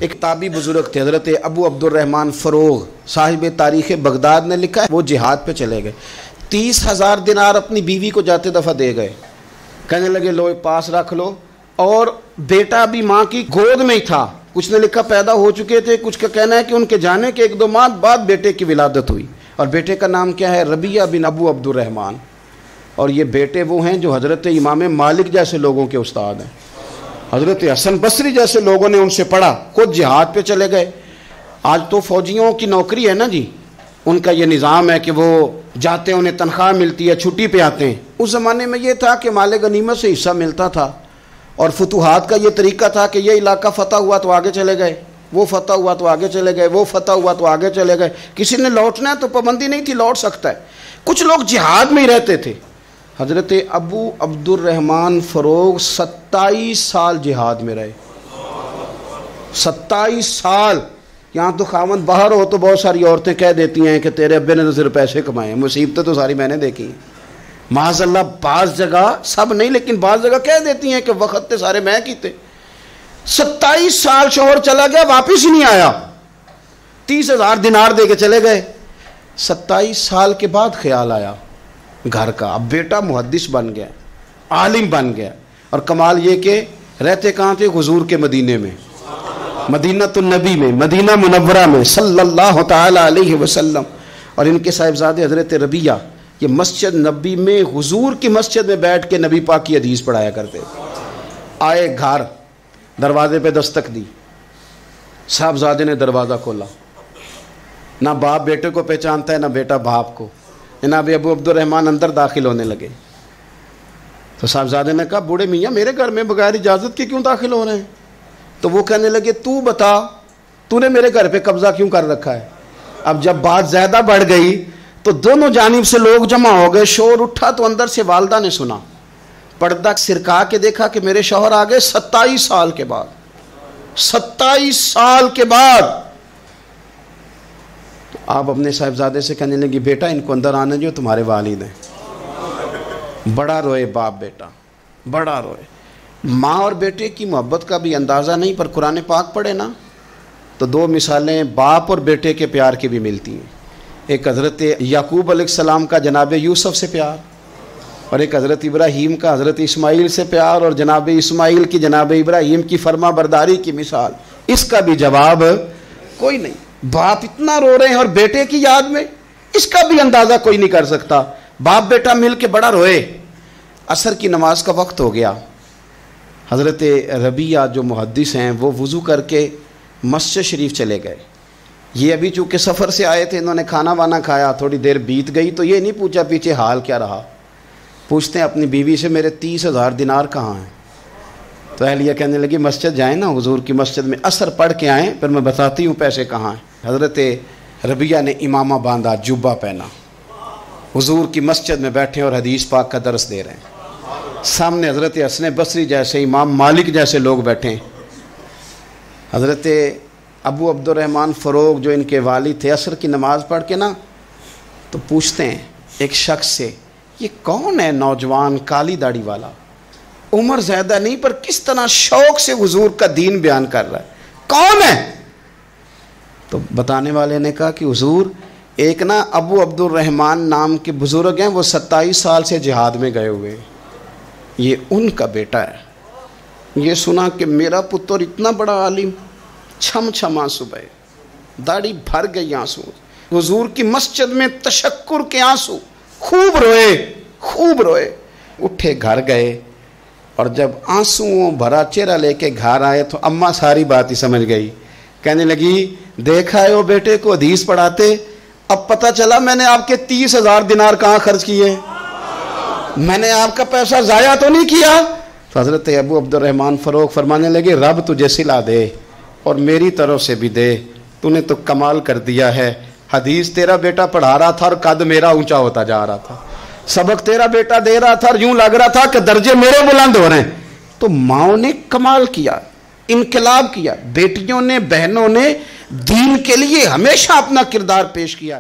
ایک تابعی بزرگ تھے حضرت ابو عبدالرحمن فروغ صاحب تاریخ بغداد نے لکھا ہے، وہ جہاد پہ چلے گئے، 30,000 دینار اپنی بیوی کو جاتے دفعہ دے گئے، کہنے لگے لو پاس رکھ لو، اور بیٹا بھی ماں کی گود میں ہی تھا، کچھ نے لکھا پیدا ہو چکے تھے، کچھ کا کہنا ہے کہ ان کے جانے کے 1-2 ماہ بعد بیٹے کی ولادت ہوئی، اور بیٹے کا نام کیا ہے؟ ربیعہ بن ابو عبدالرحمن، اور یہ بیٹے وہ ہیں جو حضرت امام مالک جیسے لوگوں کے استاد ہیں، حضرت حسن بصری جیسے لوگوں نے ان سے پڑھا، خود جہاد پہ چلے گئے۔ آج تو فوجیوں کی نوکری ہے نا جی، ان کا یہ نظام ہے کہ وہ جاتے ہیں، انہیں تنخواہ ملتی ہے، چھٹی پہ آتے ہیں۔ اس زمانے میں یہ تھا کہ مال غنیمت سے حصہ ملتا تھا، اور فتوحات کا یہ طریقہ تھا کہ یہ علاقہ فتح ہوا تو آگے چلے گئے، وہ فتح ہوا تو آگے چلے گئے، وہ فتح ہوا تو آگے چلے گئے، کسی نے لوٹنا ہے تو پابندی نہیں تھی، لوٹ سکتا ہے۔ کچھ لوگ جہاد میں ہی رہتے تھے۔ حضرت ابو عبدالرحمن فروغ 27 سال جہاد میں رہے، 27 سال۔ یہاں تو خاوند باہر ہو تو بہت ساری عورتیں کہہ دیتی ہیں کہ تیرے ابے نے تو صرف پیسے کمائے ہیں، مصیبتیں تو ساری میں نے دیکھی ہیں، معاذ اللہ۔ بعض جگہ، سب نہیں لیکن بعض جگہ کہہ دیتی ہیں کہ وقت تے سارے میں کیتے۔ 27 سال شوہر چلا گیا، واپس ہی نہیں آیا، 30,000 دینار دے کے چلے گئے۔ 27 سال کے بعد خیال آیا گھر کا، اب بیٹا محدث بن گیا، عالم بن گیا، اور کمال یہ کہ رہتے کہاں تھے؟ حضور کے مدینے میں، مدینہ النبی میں، مدینہ منورہ میں صلی اللہ تعالی علیہ وسلم۔ اور ان کے صاحبزادے حضرت ربیعہ یہ مسجد نبی میں، حضور کی مسجد میں بیٹھ کے نبی پاک کی حدیث پڑھایا کرتے۔ آئے گھر، دروازے پہ دستک دی، صاحبزادے نے دروازہ کھولا، نہ باپ بیٹے کو پہچانتا ہے نہ بیٹا باپ کو۔ جناب ابو عبدالرحمن اندر داخل ہونے لگے تو صاحبزادے نے کہا بوڑھے میاں میرے گھر میں بغیر اجازت کے کیوں داخل ہو رہے ہیں؟ تو وہ کہنے لگے تو بتا، تو نے میرے گھر پہ قبضہ کیوں کر رکھا ہے؟ اب جب بات زیادہ بڑھ گئی تو دونوں جانب سے لوگ جمع ہو گئے، شور اٹھا تو اندر سے والدہ نے سنا، پردہ سرکا کے دیکھا کہ میرے شوہر آ گئے 27 سال کے بعد، 27 سال کے بعد۔ آپ اپنے صاحبزادے سے کہنے لگی بیٹا ان کو اندر آنے جو، تمہارے والد ہیں۔ بڑا روئے باپ بیٹا، بڑا روئے۔ ماں اور بیٹے کی محبت کا بھی اندازہ نہیں، پر قرآن پاک پڑھے نا تو 2 مثالیں باپ اور بیٹے کے پیار کی بھی ملتی ہیں۔ ایک حضرت یعقوب علیہ السلام کا جناب یوسف سے پیار، اور ایک حضرت ابراہیم کا حضرت اسماعیل سے پیار، اور جناب اسماعیل کی جناب ابراہیم کی فرما برداری کی مثال، اس کا بھی جواب کوئی نہیں۔ باپ اتنا رو رہے ہیں اور بیٹے کی یاد میں، اس کا بھی اندازہ کوئی نہیں کر سکتا۔ باپ بیٹا مل کے بڑا روئے۔ عصر کی نماز کا وقت ہو گیا، حضرت ربیعہ جو محدث ہیں وہ وضو کر کے مسجد شریف چلے گئے۔ یہ ابھی چونکہ سفر سے آئے تھے، انہوں نے کھانا وانا کھایا، تھوڑی دیر بیت گئی تو یہ نہیں پوچھا پیچھے حال کیا رہا، پوچھتے ہیں اپنی بیوی سے میرے 30,000 دینار کہاں ہیں؟ تو اہلیہ کہنے لگی مسجد جائیں نا، حضور کی مسجد میں عصر پڑھ کے آئیں، پھر میں بتاتی ہوں پیسے کہاں ہیں۔ حضرت ربیعہ نے امامہ باندھا، جبہ پہنا، حضور کی مسجد میں بیٹھے اور حدیث پاک کا درس دے رہے ہیں۔ سامنے حضرت حسن بصری جیسے، امام مالک جیسے لوگ بیٹھے ہیں۔ حضرت ابو عبدالرحمن فروغ جو ان کے والد تھے، عصر کی نماز پڑھ کے نا تو پوچھتے ہیں ایک شخص سے، یہ کون ہے نوجوان کالی داڑھی والا، عمر زیادہ نہیں پر کس طرح شوق سے حضور کا دین بیان کر رہا ہے، کون ہے؟ تو بتانے والے نے کہا کہ حضور ایک نا ابو عبدالرحمن نام کے بزرگ ہیں، وہ 27 سال سے جہاد میں گئے ہوئے، یہ ان کا بیٹا ہے۔ یہ سنا کہ میرا پتر اتنا بڑا عالم، چھم چھم آنسو بہے، داڑھی بھر گئی آنسو، حضور کی مسجد میں تشکر کے آنسو، خوب روئے، خوب روئے۔ اٹھے گھر گئے، اور جب آنسوؤں بھرا چہرہ لے کے گھر آئے تو اماں ساری بات ہی سمجھ گئی، کہنے لگی دیکھا ہے وہ بیٹے کو حدیث پڑھاتے، اب پتہ چلا میں نے آپ کے 30,000 دینار کہاں خرچ کیے، میں نے آپ کا پیسہ ضائع تو نہیں کیا۔ تو حضرت ابو عبدالرحمن فروغ فرمانے لگے رب تجھے صلہ دے اور میری طرف سے بھی دے، تو نے تو کمال کر دیا ہے، حدیث تیرا بیٹا پڑھا رہا تھا اور قد میرا اونچا ہوتا جا رہا تھا، سبق تیرا بیٹا دے رہا تھا اور یوں لگ رہا تھا کہ درجے میرے بلند ہو رہے ہیں۔ تو ماؤں نے کمال کیا، انقلاب کیا، بیٹیوں نے، بہنوں نے دین کے لیے ہمیشہ اپنا کردار پیش کیا۔